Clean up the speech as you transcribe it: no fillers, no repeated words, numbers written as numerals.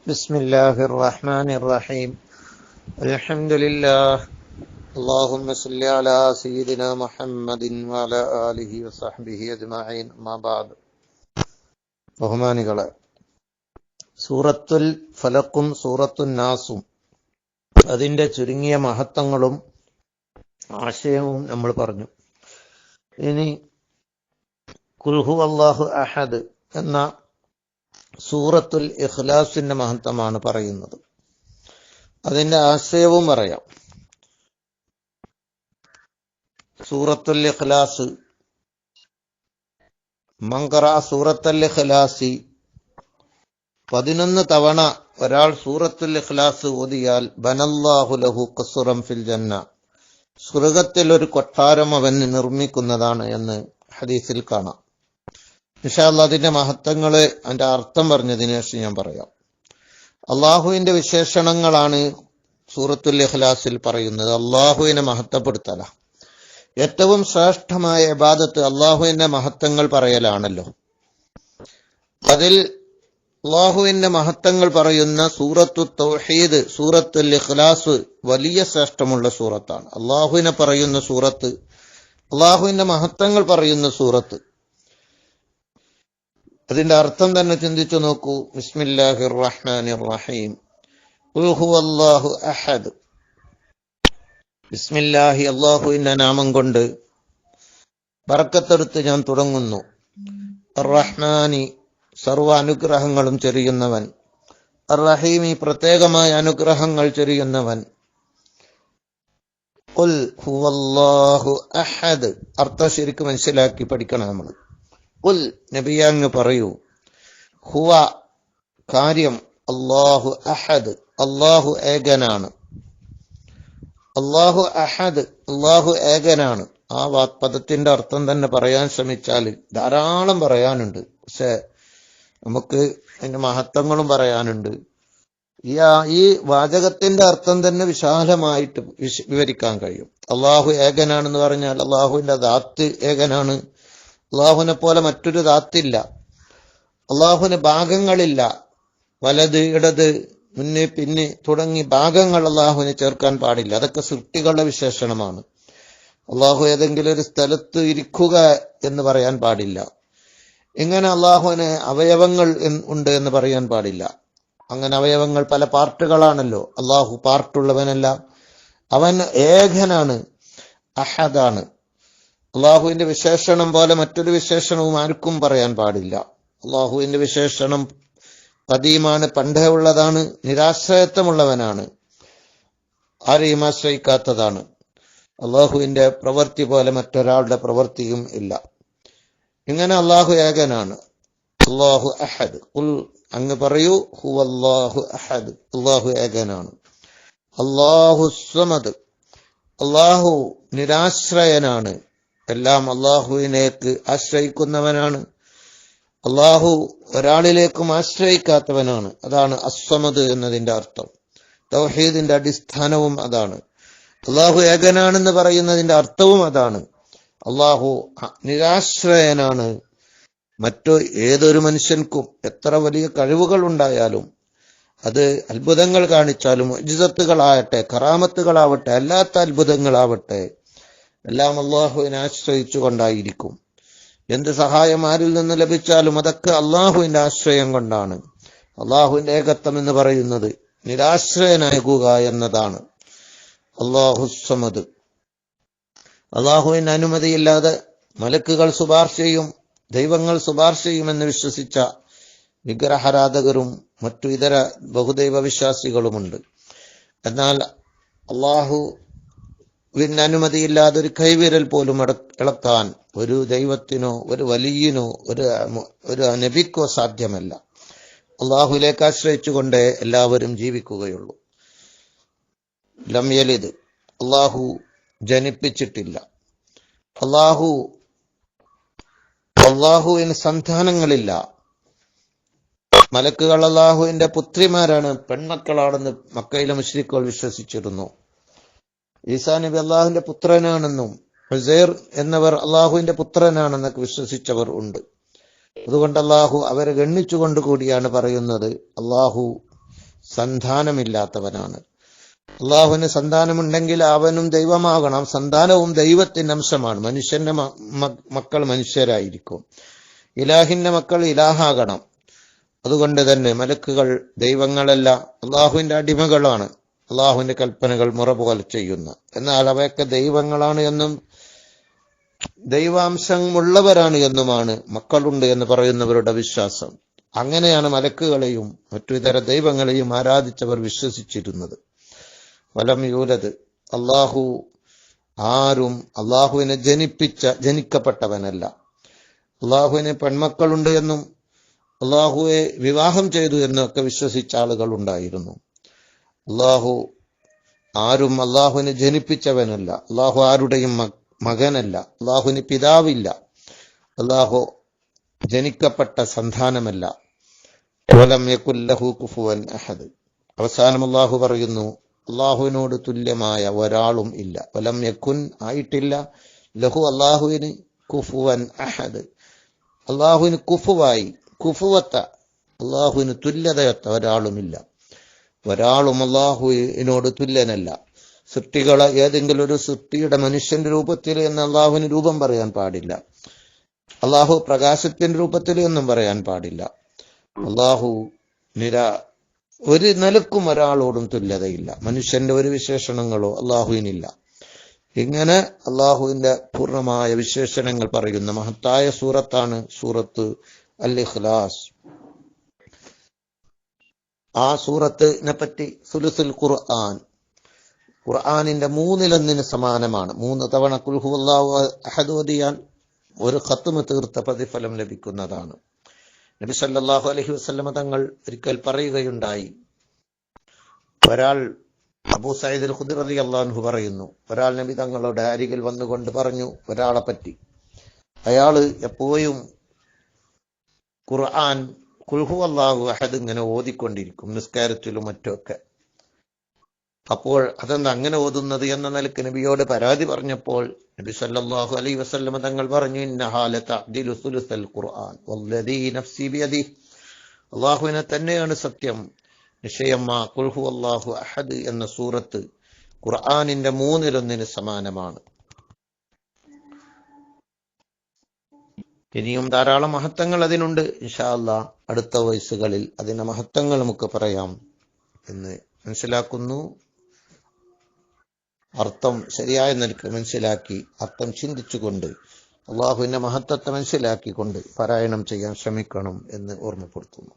ബിസ്മില്ലാഹിർ റഹ്മാനിർ റഹീം. അൽഹംദുലില്ലാഹ്. അല്ലാഹുമ്മ സ്വല്ലി അലാ സയ്യിദിനാ മുഹമ്മദിൻ വഅലാ ആലിഹി വസഹ്ബിഹി അജ്മഈൻ. അമ്മാ ബഅദ്. ബഹുമാനികളെ, സൂറത്തുൽ ഫലഖും സൂറത്തുൻ നാസും അതിന്റെ ചുരുങ്ങിയ മഹത്വങ്ങളും ആശയവും നമ്മൾ പറഞ്ഞു. ഇനി ഖുൽ ഹുവല്ലാഹു അഹദ് എന്ന സൂറത്തുൽ ഇഖ്ലാസിന്റെ മഹത്വമാണ് പറയുന്നത്. അതിന്റെ ആശയവും പറയാം. സൂറത്തുൽ ഇഖ്ലാസ്, മൻ ഖറഅ സൂറത്തുൽ ഇഖ്ലാസി 11 തവണ ഒരാൾ സൂറത്തുൽ ഇഖ്ലാസ് ഓതിയാൽ ബനല്ലാഹു ലഹു ഖസ്റൻ ഫിൽ ജന്ന, സ്വർഗ്ഗത്തിൽ ഒരു കൊട്ടാരം അവന് നിർമ്മിക്കുന്നതാണ് എന്ന് ഹദീസിൽ കാണാം. ഇൻഷാ അല്ലാഹ് അതിന്റെ മഹത്വങ്ങള്, അതിന്റെ അർത്ഥം പറഞ്ഞതിന് ശേഷം ഞാൻ പറയാം. അള്ളാഹുവിന്റെ വിശേഷണങ്ങളാണ് സൂറത്തുൽ ഇഖ്ലാസിൽ പറയുന്നത്. അള്ളാഹുവിനെ മഹത്വപ്പെടുത്തല. ഏറ്റവും ശ്രേഷ്ഠമായ ഇബാദത്ത് അള്ളാഹുവിന്റെ മഹത്വങ്ങൾ പറയലാണല്ലോ. അതിൽ അള്ളാഹുവിന്റെ മഹത്വങ്ങൾ പറയുന്ന സൂറത്തു തൗഹീദ്, സൂറത്തുൽ ഇഖ്ലാസ് വലിയ ശ്രേഷ്ഠമുള്ള സൂറത്താണ്. അള്ളാഹുവിനെ പറയുന്ന സൂറത്ത്, അള്ളാഹുവിന്റെ മഹത്വങ്ങൾ പറയുന്ന സൂറത്ത്. അതിന്റെ അർത്ഥം തന്നെ ചിന്തിച്ചു നോക്കൂ. ബിസ്മില്ലാഹിർ റഹ്മാനിർ റഹീം. ഖുൽ ഹുവല്ലാഹു അഹദ്. ബിസ്മില്ലാഹി, അള്ളാഹുവിന്റെ നാമം കൊണ്ട് ബറക്കത്തെടുത്ത് ഞാൻ തുടങ്ങുന്നു. അർ-റഹ്മാനി, സർവ അനുഗ്രഹങ്ങളും ചൊരിയുന്നവൻ. അർ-റഹീമി, പ്രത്യേകമായ അനുഗ്രഹങ്ങൾ ചൊരിയുന്നവൻ. ഖുൽ ഹുവല്ലാഹു അഹദ്. അർത്ഥം ശരിക്കും മനസ്സിലാക്കി പഠിക്കണം നമ്മൾ. ഖുൽ, നബിയേ അങ്ങ് പറയൂ. ഹുവ, കാര്യം. അല്ലാഹു അഹദ്, അല്ലാഹു ഏകനാണ്. അല്ലാഹു അഹദ്, അല്ലാഹു ഏകനാണ്. ആ പദത്തിന്റെ അർത്ഥം തന്നെ പറയാൻ ശ്രമിച്ചാൽ ധാരാളം പറയാനുണ്ട്. പക്ഷെ നമുക്ക് അതിന്റെ മഹത്വങ്ങളും പറയാനുണ്ട്. ഈ വാചകത്തിന്റെ അർത്ഥം തന്നെ വിശാലമായിട്ട് വിവരിക്കാൻ കഴിയും. അല്ലാഹു ഏകനാണെന്ന് പറഞ്ഞാൽ അള്ളാഹുവിന്റെ ദാത്ത് ഏകനാണ്. അള്ളാഹുവിനെ പോലെ മറ്റൊരു ദാത്തില്ല. അള്ളാഹുവിന് ഭാഗങ്ങളില്ല. വലത്, ഇടത്, മുന്ന്, പിന്ന് തുടങ്ങി ഭാഗങ്ങൾ അള്ളാഹുവിനെ ചേർക്കാൻ പാടില്ല. അതൊക്കെ സൃഷ്ടികളുടെ വിശേഷണമാണ്. അള്ളാഹു ഏതെങ്കിലും ഒരു സ്ഥലത്ത് ഇരിക്കുക എന്ന് പറയാൻ പാടില്ല. ഇങ്ങനെ അള്ളാഹുവിന് അവയവങ്ങൾ ഉണ്ട് എന്ന് പറയാൻ പാടില്ല. അങ്ങനെ അവയവങ്ങൾ പല പാർട്ടുകളാണല്ലോ. അള്ളാഹു പാർട്ടുള്ളവനല്ല. അവൻ ഏകനാണ്, അഹദാണ്. അള്ളാഹുവിന്റെ വിശേഷണം പോലെ മറ്റൊരു വിശേഷണവും ആർക്കും പറയാൻ പാടില്ല. അള്ളാഹുവിന്റെ വിശേഷണം ഖദീമാണ്, പണ്ടേ ഉള്ളതാണ്, നിരാശ്രയത്വമുള്ളവനാണ്, ആരെയും ആശ്രയിക്കാത്തതാണ്. അള്ളാഹുവിന്റെ പ്രവൃത്തി പോലെ മറ്റൊരാളുടെ പ്രവൃത്തിയും ഇല്ല. ഇങ്ങനെ അള്ളാഹു ഏകനാണ്. അല്ലാഹു അഹദ്. ഖുൽ, അങ്ങ് പറയൂ. ഹുവല്ലാഹു അഹദ്, അള്ളാഹു ഏകനാണ്. അല്ലാഹു സ്വമദ്, അള്ളാഹു നിരാശ്രയനാണ്. എല്ലാം അള്ളാഹുവിനേക്ക് ആശ്രയിക്കുന്നവനാണ്. അള്ളാഹു ഒരാളിലേക്കും ആശ്രയിക്കാത്തവനാണ്. അതാണ് അസ്വമദ് എന്നതിന്റെ അർത്ഥം. തൗഹീദിന്റെ അടിസ്ഥാനവും അതാണ്. അള്ളാഹു ഏകനാണെന്ന് പറയുന്നതിന്റെ അർത്ഥവും അതാണ്. അള്ളാഹു നിരാശ്രയനാണ്. മറ്റു ഏതൊരു മനുഷ്യൻക്കും എത്ര വലിയ കഴിവുകൾ ഉണ്ടായാലും, അത് അത്ഭുതങ്ങൾ കാണിച്ചാലും, മുഅ്ജിസത്തുകളാകട്ടെ, കറാമത്തുകളാവട്ടെ, അല്ലാത്ത അത്ഭുതങ്ങളാവട്ടെ, എല്ലാം അള്ളാഹുവിനെ ആശ്രയിച്ചു കൊണ്ടായിരിക്കും. എന്ത് സഹായം ആരിൽ നിന്ന് ലഭിച്ചാലും അതൊക്കെ അള്ളാഹുവിന്റെ ആശ്രയം കൊണ്ടാണ്. അള്ളാഹുവിന്റെ ഏകത്വം എന്ന് പറയുന്നത് നിരാശ്രയനാകുക എന്നതാണ്. അല്ലാഹു സമദ്. അള്ളാഹുവിന്റെ അനുമതിയില്ലാതെ മലക്കുകൾ ശുപാർശ ചെയ്യും, ദൈവങ്ങൾ ശുപാർശ ചെയ്യുമെന്ന് വിശ്വസിച്ച വിഗ്രഹാരാധകരും മറ്റു ഇതര ബഹുദൈവ വിശ്വാസികളുമുണ്ട്. എന്നാൽ അള്ളാഹുവിന്റെ അനുമതിയില്ലാതെ ഒരു കൈവിരൽ പോലും ഇളക്കാൻ ഒരു ദൈവത്തിനോ ഒരു വലിയനോ ഒരു നബിക്കോ സാധ്യമല്ല. അള്ളാഹുവിലേക്ക് ആശ്രയിച്ചുകൊണ്ടേ എല്ലാവരും ജീവിക്കുകയുള്ളൂ. ലം യലിദ്, അള്ളാഹു ജനിപ്പിച്ചിട്ടില്ല. അള്ളാഹുവിന് സന്താനങ്ങളില്ല. മലക്കുകൾ അള്ളാഹുവിന്റെ പുത്രിമാരാണ്, പെൺമക്കളാണെന്ന് മക്കയിലെ മുശ്രിക്കുകൾ വിശ്വസിച്ചിരുന്നു. ഈസാ നബി അള്ളാഹുവിന്റെ പുത്രനാണെന്നും ഉസൈർ എന്നവർ അള്ളാഹുവിന്റെ പുത്രനാണെന്നൊക്കെ വിശ്വസിച്ചവർ ഉണ്ട്. അതുകൊണ്ട് അള്ളാഹു അവരെ ഗണ്ണിച്ചുകൊണ്ട് കൂടിയാണ് പറയുന്നത് അള്ളാഹു സന്താനമില്ലാത്തവനാണ്. അള്ളാഹുവിന് സന്താനമുണ്ടെങ്കിൽ അവനും ദൈവമാകണം. സന്താനവും ദൈവത്തിന്റെ അംശമാണ്. മനുഷ്യന്റെ മക്കൾ മനുഷ്യരായിരിക്കും, ഇലാഹിന്റെ മക്കൾ ഇലാഹാകണം. അതുകൊണ്ട് തന്നെ മലക്കുകൾ ദൈവങ്ങളല്ല, അള്ളാഹുവിന്റെ അടിമകളാണ്, അള്ളാഹുവിന്റെ കൽപ്പനകൾ മുറ പോലെ ചെയ്യുന്ന. എന്നാൽ അവയൊക്കെ ദൈവങ്ങളാണ് എന്നും ദൈവാംശമുള്ളവരാണ് എന്നുമാണ് മക്കളുണ്ട് എന്ന് പറയുന്നവരുടെ വിശ്വാസം. അങ്ങനെയാണ് മലക്കുകളെയും മറ്റു ഇതര ദൈവങ്ങളെയും ആരാധിച്ചവർ വിശ്വസിച്ചിരുന്നത്. വലം യൂലദ്, അള്ളാഹു ആരും അള്ളാഹുവിനെ ജനിക്കപ്പെട്ടവനല്ല. അള്ളാഹുവിന് പെൺമക്കളുണ്ട് എന്നും അള്ളാഹുവെ വിവാഹം ചെയ്തു എന്നൊക്കെ വിശ്വസിച്ച ആളുകൾ ഉണ്ടായിരുന്നു. ആരും അള്ളാഹുവിനെ ജനിപ്പിച്ചവനല്ല. അള്ളാഹു ആരുടെയും മകനല്ല. അള്ളാഹുവിന് പിതാവില്ല. അള്ളാഹു ജനിക്കപ്പെട്ട സന്താനമല്ല. വലം യകുൽ ലഹു കുഫുവൻ അഹദ്. അവസാനം അള്ളാഹു പറയുന്നു, അള്ളാഹുവിനോട് തുല്യമായ ഒരാളും ഇല്ല. വലം യകുൻ ആയിട്ടില്ല, ലഹു അള്ളാഹുവിന് കുഫുവൻ അഹദ്, അള്ളാഹുവിന് കുഫുവായി കുഫുവത്ത, അള്ളാഹുവിന് തുല്യതയത്ത ഒരാളുമില്ല. ഒരാളും അള്ളാഹുവിനോട് തുല്യനല്ല. സൃഷ്ടികളെ ഏതെങ്കിലും ഒരു സൃഷ്ടിയുടെ മനുഷ്യന്റെ രൂപത്തിൽ എന്ന് അള്ളാഹുവിന് രൂപം പറയാൻ പാടില്ല. അള്ളാഹു പ്രകാശത്തിന്റെ രൂപത്തിൽ എന്നും പറയാൻ പാടില്ല. അള്ളാഹു ഒരു നിലക്കും ഒരാളോടും തുല്യതയില്ല. മനുഷ്യന്റെ ഒരു വിശേഷണങ്ങളോ അള്ളാഹുവിനില്ല. ഇങ്ങനെ അള്ളാഹുവിന്റെ പൂർണ്ണമായ വിശേഷണങ്ങൾ പറയുന്ന മഹത്തായ സൂറത്താണ് സൂറത്ത് അൽ ഇഖ്ലാസ്. ആ സൂറത്തിനെ പറ്റി സുലുസുൽ ഖുർആൻ, ഖുർആനിന്റെ 1/3 സമാനമാണ്. 3 തവണ ഖുൽ ഹുവല്ലാഹു അഹദ് ഓതിയാൽ ഒരു ഖത്മ് തീർത്ത പ്രതിഫലം ലഭിക്കുന്നതാണ്. നബി സല്ലല്ലാഹു അലൈഹി വസല്ലമ തങ്ങൾ ഒരിക്കൽ പറയുകയുണ്ടായി, ഒരാൾ, അബൂ സഈദ് അൽ ഖുദ്രി റളിയല്ലാഹു അൻഹു പറയുന്നു, ഒരാൾ നബി തങ്ങളുടെ അരികിൽ വന്നുകൊണ്ട് പറഞ്ഞു ഒരാളെ പറ്റി, അയാള് എപ്പോഴും ഖുർആൻ ഖുൽ ഹുവല്ലാഹു അഹദ് ഇങ്ങനെ ഓതിക്കൊണ്ടിരിക്കും, നിസ്കാരത്തിലും മറ്റുമൊക്കെ. അപ്പോൾ അതെന്താ അങ്ങനെ ഓതുന്നത് എന്ന നിലക്ക് നബിയോട് പരാതി പറഞ്ഞപ്പോൾ നബി സല്ലല്ലാഹു അലൈഹി വസല്ലമ തങ്ങൾ പറഞ്ഞു, ഇന്നഹാ ലതഅദിലു സുലുസൽ ഖുർആൻ വല്ലദീ നഫ്സി ബിയദിഹി, അല്ലാഹുവിനെ തന്നെയാണ് സത്യം, നിശ്ചയം ആ ഖുൽ ഹുവല്ലാഹു അഹദ് എന്ന സൂറത്ത് ഖുർആനിന്റെ 1/3 സമാനമാണ്. ഇനിയും ധാരാളം മഹത്വങ്ങൾ അതിനുണ്ട്. ഇൻഷാ അല്ലാഹ് അടുത്ത വയസ്സുകളിൽ അതിന്റെ മഹത്വങ്ങൾ നമുക്ക് പറയാം എന്ന് മനസ്സിലാക്കുന്നു. അർത്ഥം ശരിയായ നിലക്ക് മനസ്സിലാക്കി, അർത്ഥം ചിന്തിച്ചുകൊണ്ട്, അള്ളാഹുവിന്റെ മഹത്വത്തെ മനസ്സിലാക്കിക്കൊണ്ട് പാരായണം ചെയ്യാൻ ശ്രമിക്കണം എന്ന് ഓർമ്മപ്പെടുത്തുന്നു.